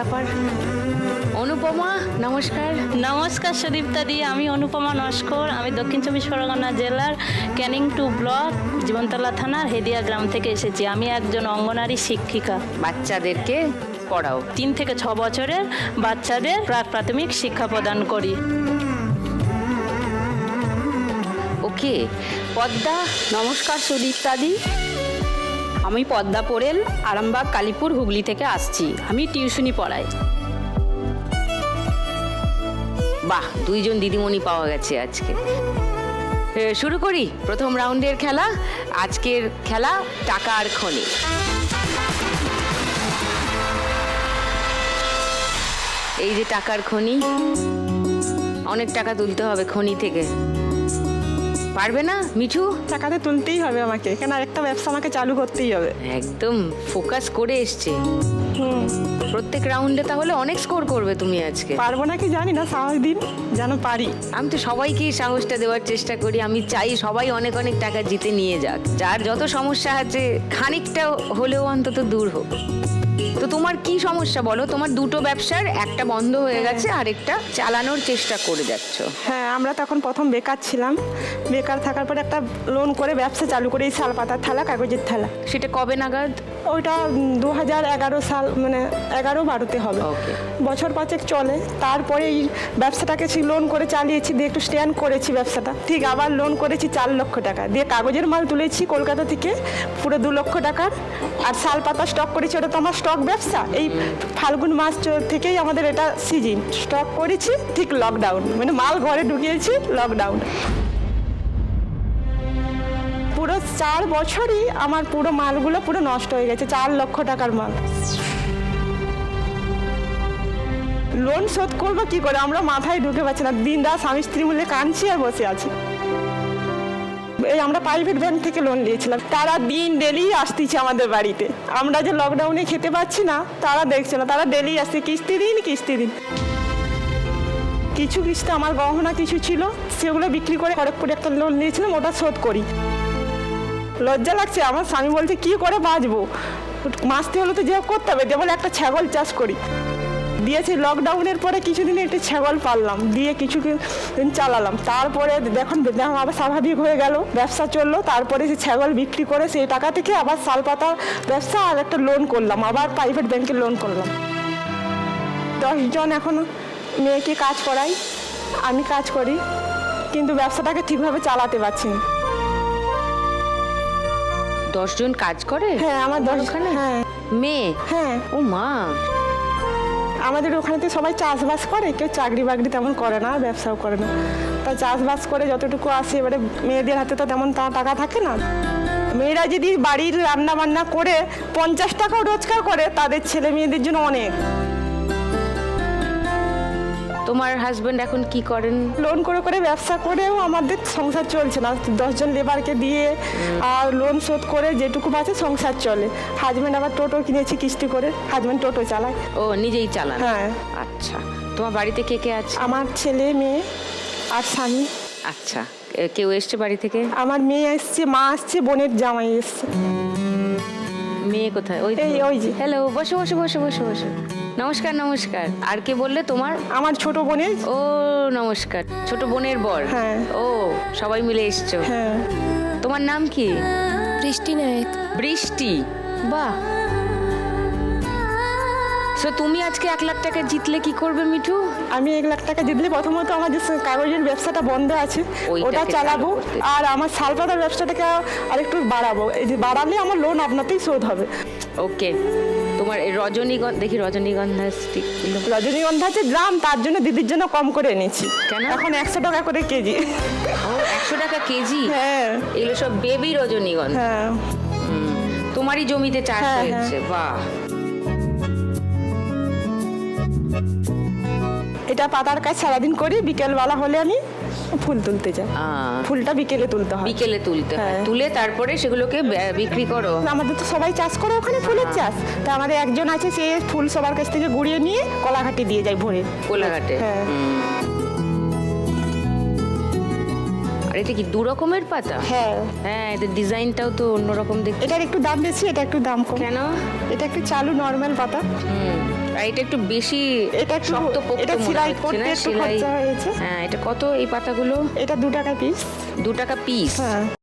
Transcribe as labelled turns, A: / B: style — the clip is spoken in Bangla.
A: ব্যাপার। অনুপমা, নমস্কার।
B: নমস্কার সুদীপ্তা দি, আমি অনুপমা নস্কর। আমি দক্ষিণ চব্বিশ পরগনা জেলার ক্যানিং 2 ব্লক জীবনতলা থানার হেদিয়া গ্রাম থেকে এসেছি। আমি একজন অঙ্গনারী শিক্ষিকা।
A: বাচ্চাদেরকে পড়াও?
B: 3 থেকে 6 বছরের বাচ্চাদের প্রাক প্রাথমিক শিক্ষা প্রদান করি।
A: ওকে। পদ্মা,
C: নমস্কার সুদীপ্তাদি, আমি পদ্মা পোড়েল, আরামবাগ, কালীপুর, হুগলি থেকে আসছি। আমি টিউশনি পড়াই।
A: বাহ, 2 জন দিদিমণি পাওয়া গেছে আজকে। শুরু করি প্রথম রাউন্ডের খেলা। আজকের খেলা টাকার খনি। এই যে টাকার খনি, অনেক টাকা তুলতে হবে খনি থেকে। পারবে না মিঠু?
D: টাকাতে তুলতেই হবে আমাকে, কেন একটা ব্যবসা আমাকে চালু করতেই হবে।
A: একদম ফোকাস করে এসছে। প্রত্যেক রাউন্ডে তাহলে অনেক স্কোর করবে তুমি আজকে।
D: পারবো নাকি জানি না, সাহস দিন যেন পারি।
A: আমি তো সবাইকেই সাহসটা দেওয়ার চেষ্টা করি। আমি চাই সবাই অনেক অনেক টাকা জিতে নিয়ে যাক। যার যত সমস্যা আছে খানিকটা হলেও অন্তত দূর হোক। তো তোমার কি সমস্যা বলো? তোমার 2টো ব্যবসার একটা বন্ধ হয়ে গেছে, আরেকটা চালানোর চেষ্টা করে যাচ্ছ।
D: হ্যাঁ, আমরা তখন প্রথম বেকার ছিলাম। বেকার থাকার পরে একটা লোন করে ব্যবসা চালু করি, এই শাল পাতার থালা, কাগজের থালা।
A: সেটা কবে নাগাদ?
D: ওইটা 2011 সাল, মানে 11-12তে হবে।
A: ওকে।
D: বছর 5 চলে। তারপরে এই ব্যবসাটাকে লোন করে চালিয়েছি, দিয়ে একটু স্ট্যান্ড করেছি ব্যবসাটা। ঠিক আবার লোন করেছি 4 লক্ষ টাকা দিয়ে, কাগজের মাল তুলেছি কলকাতা থেকে পুরো 2 লক্ষ টাকার। আর শাল পাতা স্টক করেছি, ওটা তো আমার স্টক ব্যবসা। এই ফাল্গুন মাস থেকেই আমাদের এটা সিজন। স্টক করেছি ঠিক লকডাউন, মানে মাল ঘরে ঢুকিয়েছি লকডাউন। পুরো 4 বছরই আমার পুরো মালগুলো পুরো নষ্ট হয়ে গেছে। 4 লক্ষ টাকার মাল। লোন শোধ করবো কি করে, আমরা মাথায় ঢুকে পাচ্ছি না। দিন রাত স্বামী স্ত্রী মিলে কাঁদছি আর বসে আছি। এই আমরা প্রাইভেট ব্যাংক থেকে লোন নিয়েছিলাম, তারা দিন ডেলি আসতেছে আমাদের বাড়িতে। আমরা যে লকডাউনে খেতে পাচ্ছি না, তারা দেখছে না, তারা ডেলি আসছে, কিস্তি দিন কিস্তি দিন। কিছু কিস্তি আমার গহনা কিছু ছিল, সেগুলো বিক্রি করে খড়গপুরে একটা লোন নিয়েছিলাম, ওটা শোধ করি। লজ্জা লাগছে, আমার স্বামী বলছে কি করে বাঁচবো, মাসতে হলে তো যে করতে হবে। যেমন একটা ছাগল চাষ করি, দিয়েছি লকডাউনের পরে কিছুদিন একটু ছাগল পাললাম, দিয়ে কিছু দিন চালালাম। তারপরে দেখুন আবার স্বাভাবিক হয়ে গেল, ব্যবসা চললো। তারপরে সে ছাগল বিক্রি করে সেই টাকা থেকে আবার শাল পাতা ব্যবসা আর একটা লোন করলাম, আবার প্রাইভেট ব্যাংকে লোন করলাম। 10 জন এখন মেয়েকে কাজ করাই, আমি কাজ করি, কিন্তু ব্যবসাটাকে ঠিকভাবে চালাতে পারছি না।
A: 10 জন কাজ করে?
D: হ্যাঁ, আমার 10। হ্যাঁ
A: মেয়ে?
D: হ্যাঁ।
A: ও মা।
D: আমাদের ওখানেতে সবাই চাষবাস করে, কেউ চাকরি বাকরি তেমন করে না, ব্যবসাও করে না। তা চাষবাস করে যতটুকু আসে, এবারে মেয়েদের হাতে তো তেমন টাকা থাকে না। মেয়েরা যদি বাড়ির রান্না বান্না করে 50 টাকাও রোজগার করে, তাদের ছেলে মেয়েদের জন্য অনেক।
A: তোমার হাজবেন্ড এখন কি করেন?
D: লোন করে করে ব্যবসা করেও আমাদের সংসার চলছে না। 10 জন লেবারকে দিয়ে আর লোন শোধ করে যেটুকু বাঁচে সংসার চলে। হাজবেন্ড আবার টোটো কিনেছি কিস্তি করে, হাজবেন্ড টোটো চালায়।
A: ও নিজেই চালান?
D: হ্যাঁ।
A: আচ্ছা, তোমার বাড়িতে কে কে আছে?
D: আমার ছেলে মেয়ে আর স্বামী।
A: আচ্ছা, কেউ এসছে বাড়ি থেকে?
D: আমার মেয়ে এসছে, মা আসছে, বোনের জামাই এসছে।
A: মেয়ে কোথায়? ওই
D: ওই যে।
A: হ্যালো, বসো বসো বসো বসো বসো। নমস্কার নমস্কার। আর কে বললে তোমার?
D: আমার ছোট বোনের।
A: ও নমস্কার, ছোট বোনের বর?
D: হ্যাঁ।
A: ও, সবাই মিলে এসছো?
D: হ্যাঁ।
A: তোমার নাম কি?
E: বৃষ্টি নায়ক।
A: বৃষ্টি, বাহ। সো তুমি আজকে 1 লাখ টাকা জিতলে কি করবে মিঠু?
D: আমি 1 লাখ টাকা জিতলে প্রথমত আমার যে কাগজের ব্যবসাটা বন্ধ আছে
A: ওইটাকে
D: ওটা চালাবো,
A: চালু করতে।
D: আর আমার শালপাতার ব্যবসাটাকে আরেকটু বাড়াবো। এই যে বাড়ালে আমার লোন আপনাতেই শোধ হবে।
A: ওকে। তোমার এই রজনীগন্ধা, দেখি রজনীগন্ধা স্টিক।
D: রজনীগন্ধা আছে গ্রাম, তার জন্য দিদির জন্য কম করে এনেছি।
A: কেন?
D: এখন 100 টাকা করে কেজি।
A: ও, 100 টাকা কেজি?
D: হ্যাঁ।
A: এগুলো সব বেবি রজনীগন্ধা।
D: হ্যাঁ।
A: তোমারই জমিতে চাষ
D: হ্যাঁ,
A: হয়েছে? বাহ।
D: এটা পাতার কাজ সারাদিন করি, বিকেলবেলা হলে আমি ফুল তুলতে যাই। ফুলটা বিকেলে তুলতে হয়।
A: বিকেলে তুলতে হয়,
D: হ্যাঁ।
A: তুলে তারপরে সেগুলোকে বিক্রি করো?
D: আমাদের তো সবাই চাষ করে ওখানে ফুলের চাষ, তা আমাদের একজন আছে, সে ফুল সবার কাছ থেকে গুড়িয়ে নিয়ে কলাঘাটে দিয়ে যায় ভোরে।
A: কোলাঘাটে?
D: হ্যাঁ।
A: আর এটা কি 2 রকমের পাতা?
D: হ্যাঁ।
A: হ্যাঁ, এদের ডিজাইনটাও তো অন্যরকম দেখতে।
D: এটার একটু দাম বেশি, এটা একটু দাম কম।
A: কেন?
D: এটা একটু চালু নর্মাল পাতা।
A: আর এটা একটু বেশি
D: এটা একটু-
A: শক্তপোক্ত
D: এটা
A: মনে
D: সেলাই
A: হচ্ছে
D: করতে
A: না?
D: একটু খরচা হয়েছে।
A: হ্যাঁ, এটা কত এই পাতাগুলো?
D: এটা 2 টাকা পিস।
A: 2 টাকা পিস।
D: হ্যাঁ।